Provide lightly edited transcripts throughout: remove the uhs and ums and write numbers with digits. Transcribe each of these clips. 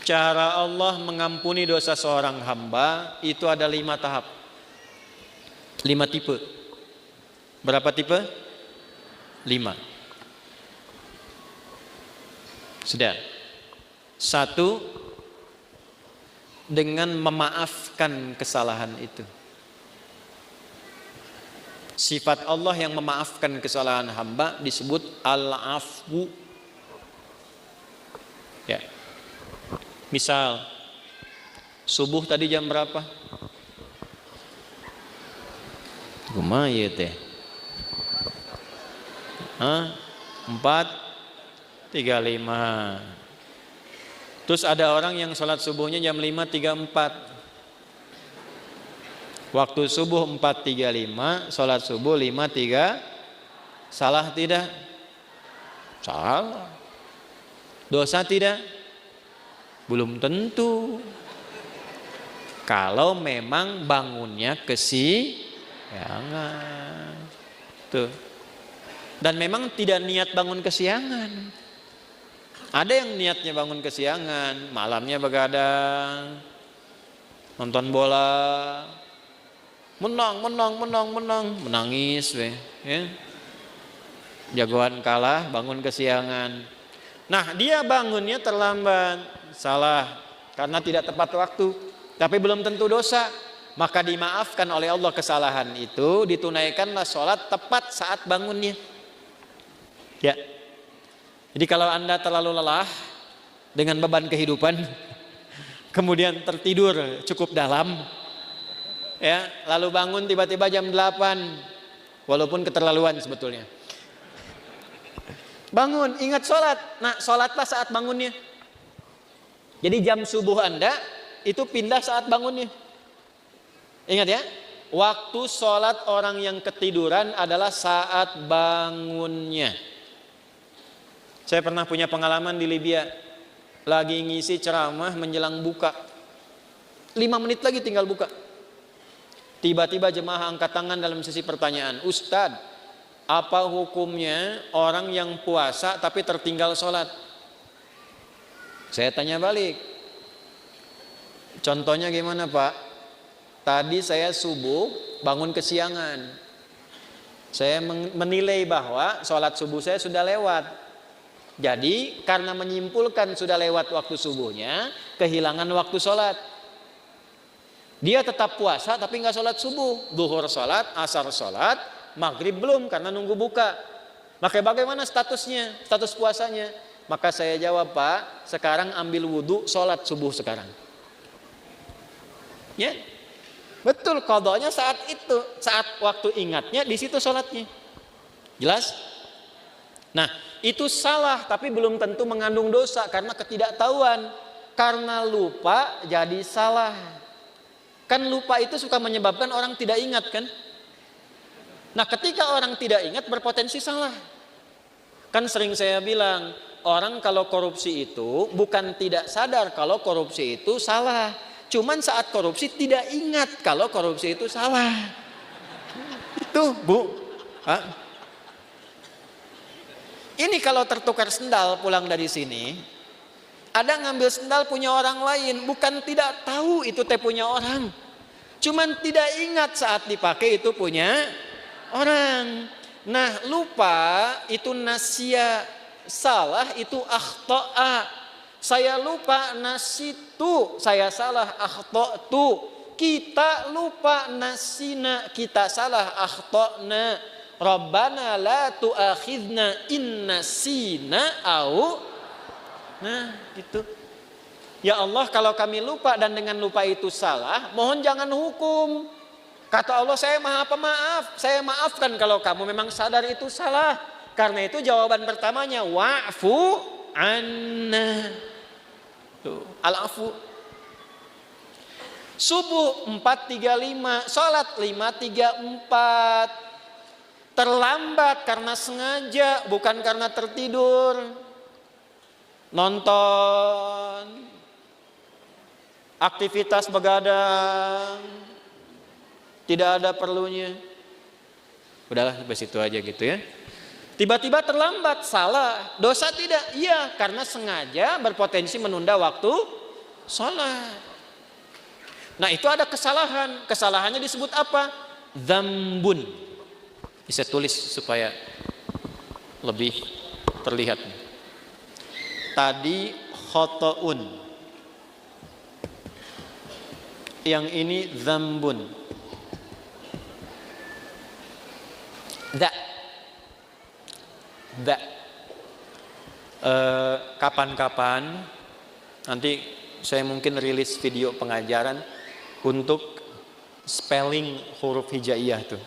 Cara Allah mengampuni dosa seorang hamba itu ada 5 tahap, 5 tipe. Berapa tipe? 5. Sudah. 1, dengan memaafkan kesalahan itu. Sifat Allah yang memaafkan kesalahan hamba disebut al-afwu. Ya. Misal subuh tadi jam berapa? Kumaha teh? 4:35. Terus ada orang yang sholat subuhnya jam 5:34. Waktu subuh 4:35, sholat subuh 5:3. Salah tidak? Salah. Dosa tidak? Belum tentu. Kalau memang bangunnya kesiangan. Tuh. Dan memang tidak niat bangun kesiangan. Ada yang niatnya bangun kesiangan, malamnya begadang, nonton bola, menang, menangis, ya. Jagoan kalah, bangun kesiangan. Nah, dia bangunnya terlambat, salah, karena tidak tepat waktu, tapi belum tentu dosa. Maka dimaafkan oleh Allah kesalahan itu, ditunaikanlah sholat tepat saat bangunnya. Ya. Jadi kalau Anda terlalu lelah dengan beban kehidupan, kemudian tertidur cukup dalam, ya, lalu bangun tiba-tiba jam 8, walaupun keterlaluan sebetulnya. Bangun, ingat sholat. Nah, sholatlah saat bangunnya. Jadi jam subuh Anda itu pindah saat bangunnya. Ingat ya, waktu sholat orang yang ketiduran adalah saat bangunnya. Saya pernah punya pengalaman di Libya, lagi ngisi ceramah menjelang buka, 5 menit lagi tinggal buka. Tiba-tiba jemaah angkat tangan dalam sesi pertanyaan, Ustadz, apa hukumnya orang yang puasa tapi tertinggal sholat? Saya tanya balik, contohnya gimana Pak? Tadi saya subuh bangun kesiangan, saya menilai bahwa sholat subuh saya sudah lewat. Jadi karena menyimpulkan sudah lewat waktu subuhnya, kehilangan waktu sholat. Dia tetap puasa tapi nggak sholat subuh, duhur sholat, asar sholat, maghrib belum karena nunggu buka. Maka bagaimana statusnya, status puasanya? Maka saya jawab, Pak, sekarang ambil wudhu, sholat subuh sekarang. Ya, betul, qadanya saat itu, saat waktu ingatnya di situ sholatnya. Jelas? Nah, itu salah tapi belum tentu mengandung dosa karena ketidaktahuan. Karena lupa jadi salah. Kan lupa itu suka menyebabkan orang tidak ingat kan? Nah, ketika orang tidak ingat berpotensi salah. Kan sering saya bilang, orang kalau korupsi itu bukan tidak sadar kalau korupsi itu salah. Cuman saat korupsi tidak ingat kalau korupsi itu salah. Itu, Bu. Hah? Ini kalau tertukar sendal pulang dari sini, ada ngambil sendal punya orang lain, bukan tidak tahu itu teh punya orang, cuman tidak ingat saat dipakai itu punya orang. Nah, lupa itu nasya, salah itu akhta'a. Saya lupa, nasitu, saya salah, akhta'tu. Kita lupa, nasina, kita salah, akhta'na. Rabbana la tu'akhidna in nasina au. Nah, gitu. Ya Allah, kalau kami lupa dan dengan lupa itu salah, mohon jangan hukum. Kata Allah, saya maha pemaaf, saya maafkan kalau kamu memang sadar itu salah. Karena itu jawaban pertamanya wa'fu anna. Tuh, al-afu. Subuh 4:35, salat 5:34. Terlambat karena sengaja, bukan karena tertidur. Nonton, aktivitas begadang, tidak ada perlunya. Udahlah, sampai situ aja gitu ya. Tiba-tiba terlambat, salah. Dosa tidak? Iya, karena sengaja berpotensi menunda waktu Salat. Nah, itu ada kesalahan. Kesalahannya disebut apa? Dzambun. Bisa tulis supaya lebih terlihat. Tadi khotoun. Yang ini dzambun. Kapan-kapan nanti saya mungkin rilis video pengajaran untuk spelling huruf hijaiyah tuh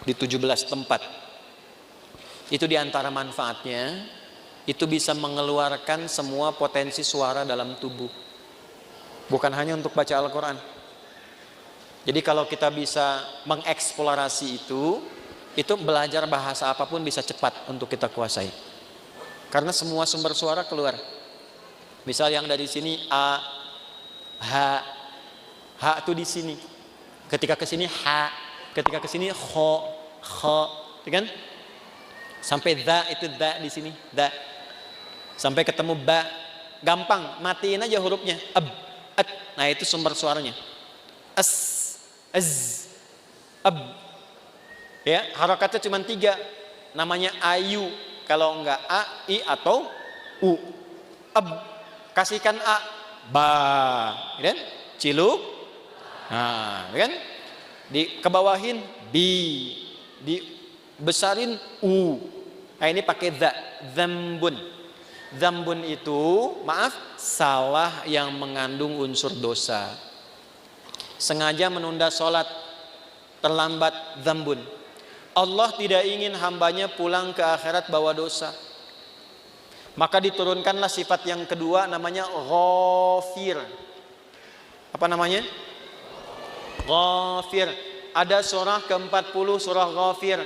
di 17 tempat. Itu diantara manfaatnya, itu bisa mengeluarkan semua potensi suara dalam tubuh. Bukan hanya untuk baca Al-Quran. Jadi kalau kita bisa mengeksplorasi itu belajar bahasa apapun bisa cepat untuk kita kuasai. Karena semua sumber suara keluar. Misal yang dari sini a, ha itu di sini. Ketika ke sini ha, ketika ke sini kho, kan? Sampai da itu da di sini, da. Sampai ketemu ba, gampang, matiin aja hurufnya. Ab, at. Nah, itu sumber suaranya. As, az, ab. Ya, harakatnya cuma 3. Namanya ayu. Kalau enggak a, i atau u. Ab. Kasihkan a, ba. Kan? Ciluk. Nah, kan? Dikebawahin bi. Dibesarin u. Nah, ini pakai za, dzambun. Dzambun itu, maaf, salah yang mengandung unsur dosa. Sengaja menunda sholat, terlambat, dzambun. Allah tidak ingin hambanya pulang ke akhirat bawa dosa. Maka diturunkanlah sifat yang kedua, namanya ghafir. Apa namanya? Ghafir. Ada surah ke-40, surah Ghafir.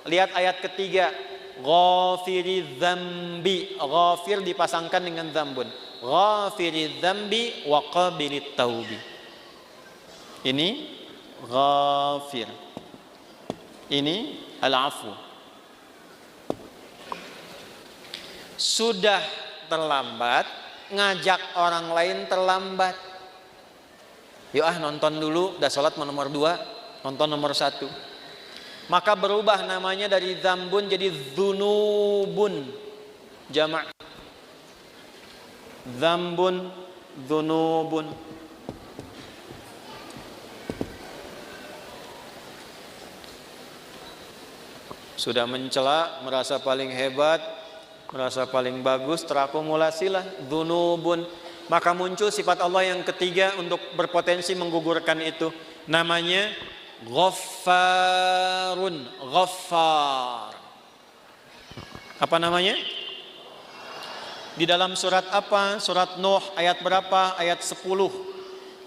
Lihat ayat ketiga. Ghafiri dzambi. Ghafir dipasangkan dengan dzambun. Ghafiri dzambi wa qabilit taubi. Ini ghafir. Ini al-afu. Sudah terlambat, ngajak orang lain terlambat. Yuk nonton dulu, udah sholat nomor 2, nonton nomor 1. Maka berubah namanya dari dzambun jadi dzunubun. Jamak. Dzambun, dzunubun. Sudah mencela, merasa paling hebat, merasa paling bagus, terakumulasilah dzunubun. Maka muncul sifat Allah yang ketiga untuk berpotensi menggugurkan itu. Namanya Ghaffarun. Ghaffar. Apa namanya? Di dalam surat apa? Surat Nuh ayat berapa? Ayat 10.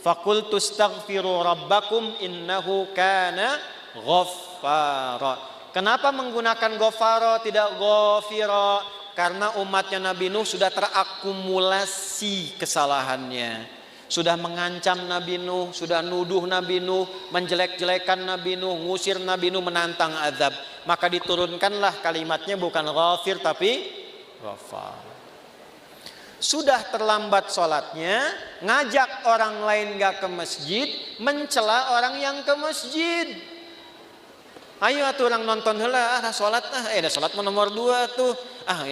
Faqultu astaghfiru rabbakum innahu kana ghaffara. Kenapa menggunakan Ghafara tidak Ghafira? Karena umatnya Nabi Nuh sudah terakumulasi kesalahannya. Sudah mengancam Nabi Nuh, sudah nuduh Nabi Nuh, menjelek-jelekan Nabi Nuh, ngusir Nabi Nuh, menantang azab. Maka diturunkanlah kalimatnya bukan Ghafir tapi Ghafar. Sudah terlambat sholatnya, ngajak orang lain gak ke masjid, mencela orang yang ke masjid. Ayo atuh orang nonton heula, sholat dah sholat nomor 2 tuh.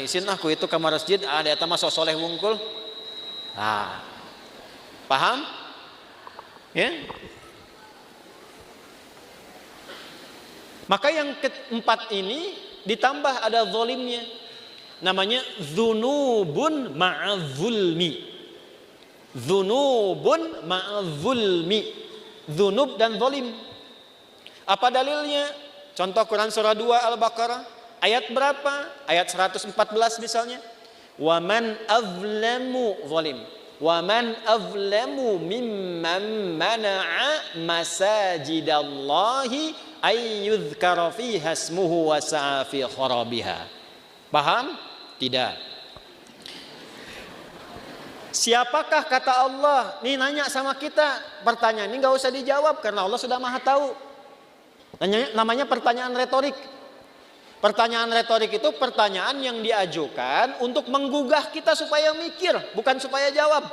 Isin aku itu ke masjid, ada eta mah soleh wungkul. Paham? Ya. Maka yang keempat ini ditambah ada zalimnya. Namanya dzunubun ma'adzulmi. Dzunubun ma'adzulmi. Dzunub dan zalim. Apa dalilnya? Contoh Quran surah 2 Al-Baqarah ayat berapa? Ayat 114 misalnya. Wa man azlamu zalim. Wa man azlamu mimman mana'a masajidallahi ay yuzkara fiha ismuhu wa sa'a fi kharabiha. Paham? Tidak. Siapakah kata Allah? Nih nanya sama kita. Pertanyaan ini enggak usah dijawab karena Allah sudah Maha tahu. Namanya pertanyaan retorik. Pertanyaan retorik itu pertanyaan yang diajukan untuk menggugah kita supaya mikir, bukan supaya jawab.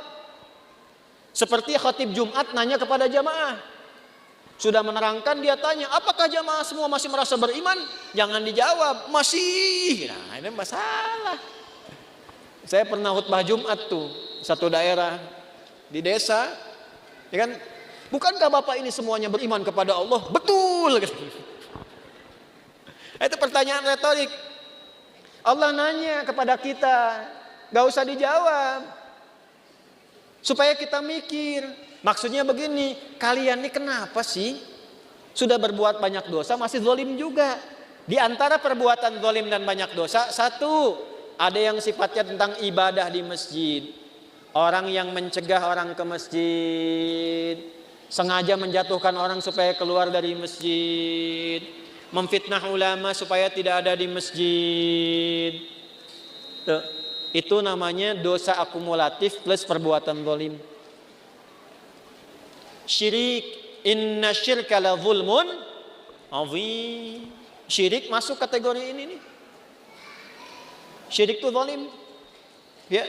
Seperti khatib Jumat nanya kepada jamaah. Sudah menerangkan, dia tanya, apakah jamaah semua masih merasa beriman? Jangan dijawab, masih. Nah, ini masalah. Saya pernah khutbah Jumat tuh, satu daerah di desa, ya kan? Bukankah Bapak ini semuanya beriman kepada Allah? Betul. Itu pertanyaan retorik. Allah nanya kepada kita, gak usah dijawab, supaya kita mikir. Maksudnya begini, kalian ini kenapa sih sudah berbuat banyak dosa masih zalim juga? Di antara perbuatan zalim dan banyak dosa, satu, ada yang sifatnya tentang ibadah di masjid. Orang yang mencegah orang ke masjid, sengaja menjatuhkan orang supaya keluar dari masjid, memfitnah ulama supaya tidak ada di masjid. Tuh, itu namanya dosa akumulatif plus perbuatan zalim. Syirik, inna syirka la zulmun azim. Syirik masuk kategori ini nih. Syirik itu zalim. Ya.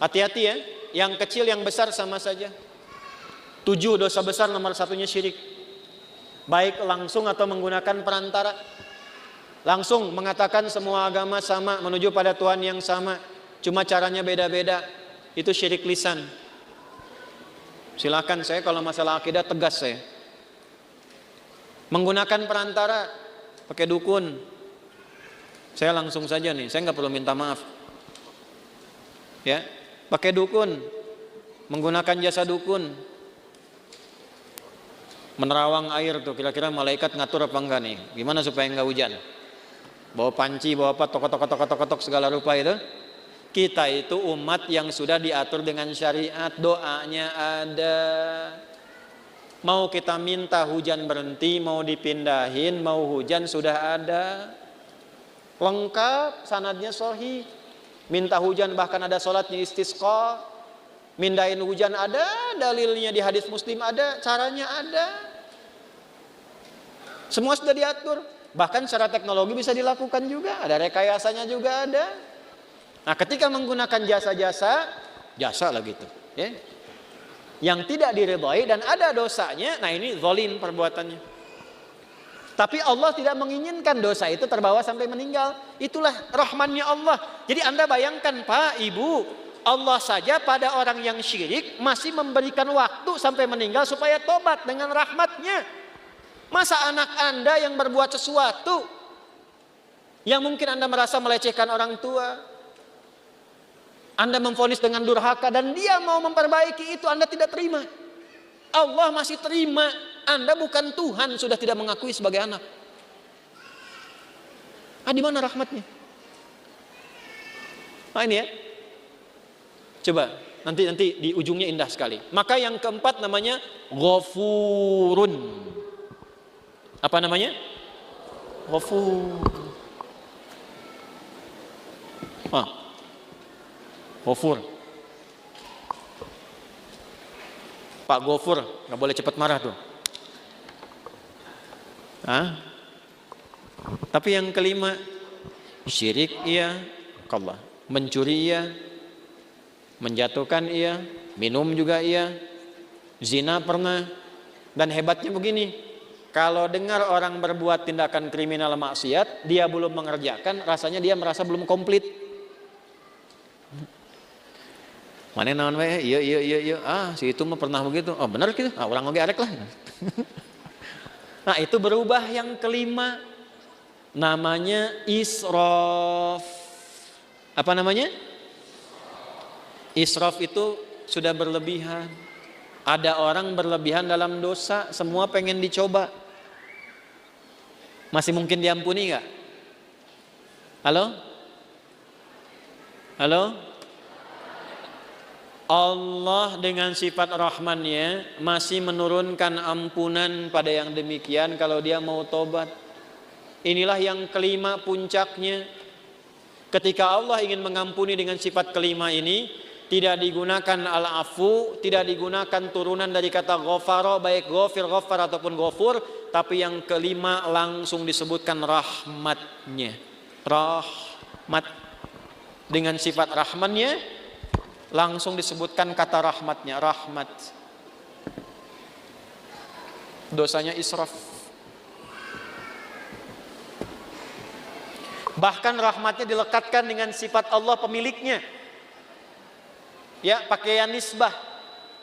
Hati-hati ya. Yang kecil yang besar sama saja. 7 dosa besar nomor satunya syirik. Baik langsung atau menggunakan perantara. Langsung mengatakan semua agama sama, menuju pada Tuhan yang sama, cuma caranya beda-beda. Itu syirik lisan. Silakan, saya kalau masalah akidah tegas saya. Menggunakan perantara, pakai dukun, saya langsung saja nih, saya nggak perlu minta maaf. Ya, pakai dukun, menggunakan jasa dukun, menerawang air tuh, kira-kira malaikat ngatur apa enggak nih? Gimana supaya enggak hujan? Bawa panci, bawa apa, tok segala rupa itu. Kita itu umat yang sudah diatur dengan syariat, doanya ada. Mau kita minta hujan berhenti, mau dipindahin, mau hujan sudah ada. Lengkap, sanadnya sahih. Minta hujan bahkan ada sholatnya istisqa. Mindahin hujan ada, dalilnya di hadis Muslim ada, caranya ada. Semua sudah diatur. Bahkan secara teknologi bisa dilakukan juga, ada rekayasanya juga ada. Nah, ketika menggunakan jasa-jasa, jasa lah gitu, ya, yang tidak diridhai dan ada dosanya, nah ini zalim perbuatannya. Tapi Allah tidak menginginkan dosa itu terbawa sampai meninggal. Itulah rahmannya Allah. Jadi Anda bayangkan Pak, Ibu, Allah saja pada orang yang syirik masih memberikan waktu sampai meninggal supaya tobat dengan rahmatnya. Masa anak Anda yang berbuat sesuatu yang mungkin Anda merasa melecehkan orang tua, Anda memvonis dengan durhaka dan dia mau memperbaiki itu, Anda tidak terima. Allah masih terima. Anda bukan Tuhan, sudah tidak mengakui sebagai anak. Di mana rahmatnya? Nah ini ya. Coba nanti di ujungnya indah sekali. Maka yang keempat namanya Ghafurun. Apa namanya? Ghafur. Ghafur. Pak Ghafur, nggak boleh cepat marah tuh. Tapi yang kelima, syirik iya, Allah, mencuri iya, menjatuhkan iya, minum juga iya, zina pernah. Dan hebatnya begini, kalau dengar orang berbuat tindakan kriminal maksiat, dia belum mengerjakan, rasanya dia merasa belum komplit. Mana naon wae? Iya. Si itu mah pernah begitu. Oh, benar gitu. Orang oge arek lah. Nah, itu berubah yang kelima. Namanya israf. Apa namanya? Israf itu sudah berlebihan. Ada orang berlebihan dalam dosa, semua pengen dicoba. Masih mungkin diampuni enggak? Halo? Allah dengan sifat rahmannya masih menurunkan ampunan pada yang demikian kalau dia mau tobat. Inilah yang kelima puncaknya. Ketika Allah ingin mengampuni dengan sifat kelima ini, tidak digunakan al-afu, tidak digunakan turunan dari kata ghafara, baik ghafir, ghafar ataupun ghafur, tapi yang kelima langsung disebutkan rahmatnya. Rahmat. Dengan sifat rahmannya langsung disebutkan kata rahmatnya, rahmat. Dosanya israf. Bahkan rahmatnya dilekatkan dengan sifat Allah pemiliknya. Ya, pakaian nisbah.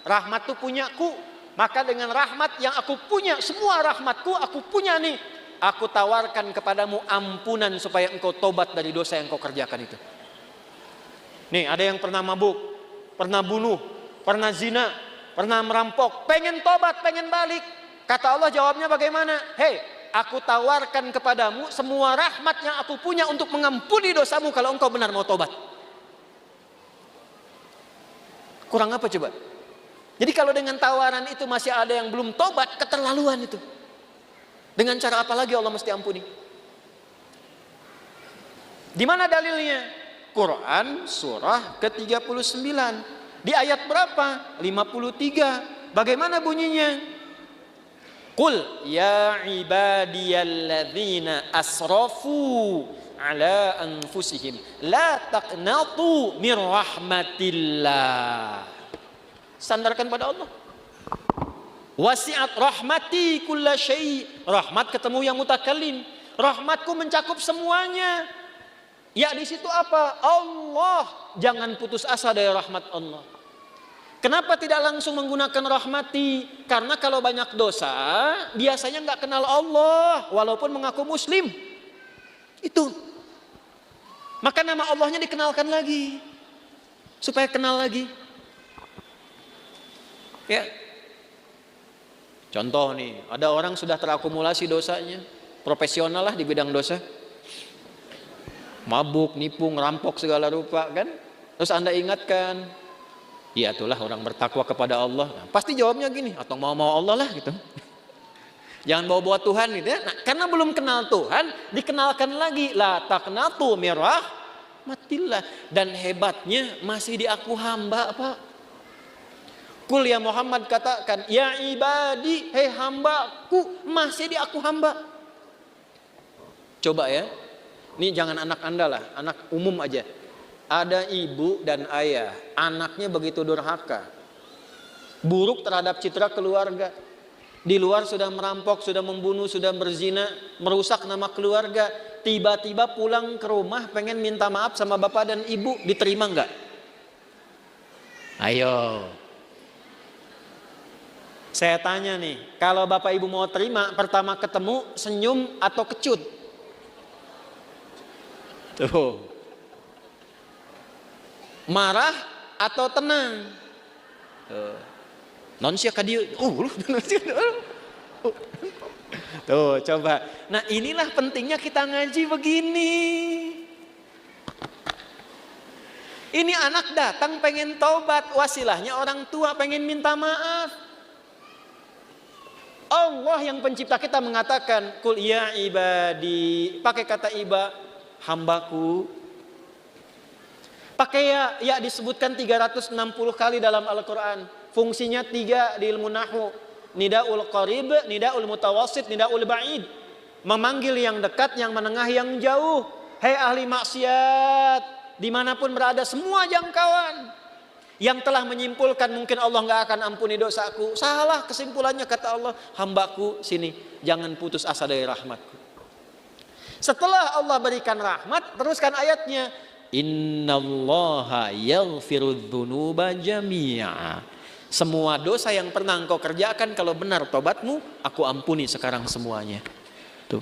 Rahmat itu punyaku. Maka dengan rahmat yang aku punya, semua rahmatku aku punya nih, aku tawarkan kepadamu ampunan supaya engkau tobat dari dosa yang kau kerjakan itu. Nih, ada yang pernah mabuk, pernah bunuh, pernah zina, pernah merampok, pengen tobat, pengen balik. Kata Allah jawabnya bagaimana? Hei, aku tawarkan kepadamu semua rahmat yang aku punya untuk mengampuni dosamu kalau engkau benar mau tobat. Kurang apa coba? Jadi kalau dengan tawaran itu masih ada yang belum tobat, keterlaluan itu. Dengan cara apa lagi Allah mesti ampuni? Di mana dalilnya? Quran surah ke-39. Di ayat berapa? 53. Bagaimana bunyinya? Qul ya ibadiyalladzina asrafu ala anfusihim la taqnatu mir rahmatillah. Sandarkan pada Allah. Wasi'at rahmati kulla syai'. Rahmat ketemu yang mutakallim. Rahmatku mencakup semuanya. Ya di situ apa? Allah. Jangan putus asa dari rahmat Allah. Kenapa tidak langsung menggunakan rahmati? Karena kalau banyak dosa, biasanya nggak kenal Allah, walaupun mengaku Muslim. Itu. Maka nama Allahnya dikenalkan lagi, supaya kenal lagi. Ya. Contoh nih, ada orang sudah terakumulasi dosanya, profesional lah di bidang dosa. Mabuk, nipu, ngerampok segala rupa kan? Terus Anda ingatkan, ya itulah orang bertakwa kepada Allah. Nah, pasti jawabnya gini, atau mau Allah lah gitu. Jangan bawa-bawa Tuhan gitu ya. Nah, karena belum kenal Tuhan, dikenalkan lagi la taqnatu mir rahmatillah. Dan hebatnya masih diaku hamba, Pak. Kul ya Muhammad, katakan ya ibadi, hei hambaku, masih diaku hamba. Coba ya, ini jangan anak Anda lah, anak umum aja. Ada ibu dan ayah, anaknya begitu durhaka, buruk terhadap citra keluarga. Di luar sudah merampok, sudah membunuh, sudah berzina, merusak nama keluarga. Tiba-tiba pulang ke rumah pengen minta maaf sama bapak dan ibu, diterima nggak? Ayo. Saya tanya nih, kalau bapak ibu mau terima, pertama ketemu senyum atau kecut? Tuh. Marah atau tenang? Tuh. Non sia ka dieu. Tuh, coba. Nah, inilah pentingnya kita ngaji begini. Ini anak datang pengen taubat, wasilahnya orang tua pengen minta maaf. Allah yang pencipta kita mengatakan kul ya ibadi, pakai kata iba, hambaku. Pakai ya disebutkan 360 kali dalam Al-Quran. Fungsinya 3 di ilmu nahwu. Nidaul qarib, nidaul mutawassit, nidaul ba'id. Memanggil yang dekat, yang menengah, yang jauh. Hei ahli maksiat, dimanapun berada, semua jangkauan. Yang telah menyimpulkan mungkin Allah nggak akan ampuni dosaku. Salah kesimpulannya, kata Allah, hambaku sini, jangan putus asa dari rahmatku. Setelah Allah berikan rahmat, teruskan ayatnya, innallaha yaghfirudz dzunuba jami'a. Semua dosa yang pernah engkau kerjakan, kalau benar tobatmu, aku ampuni sekarang semuanya. Tuh.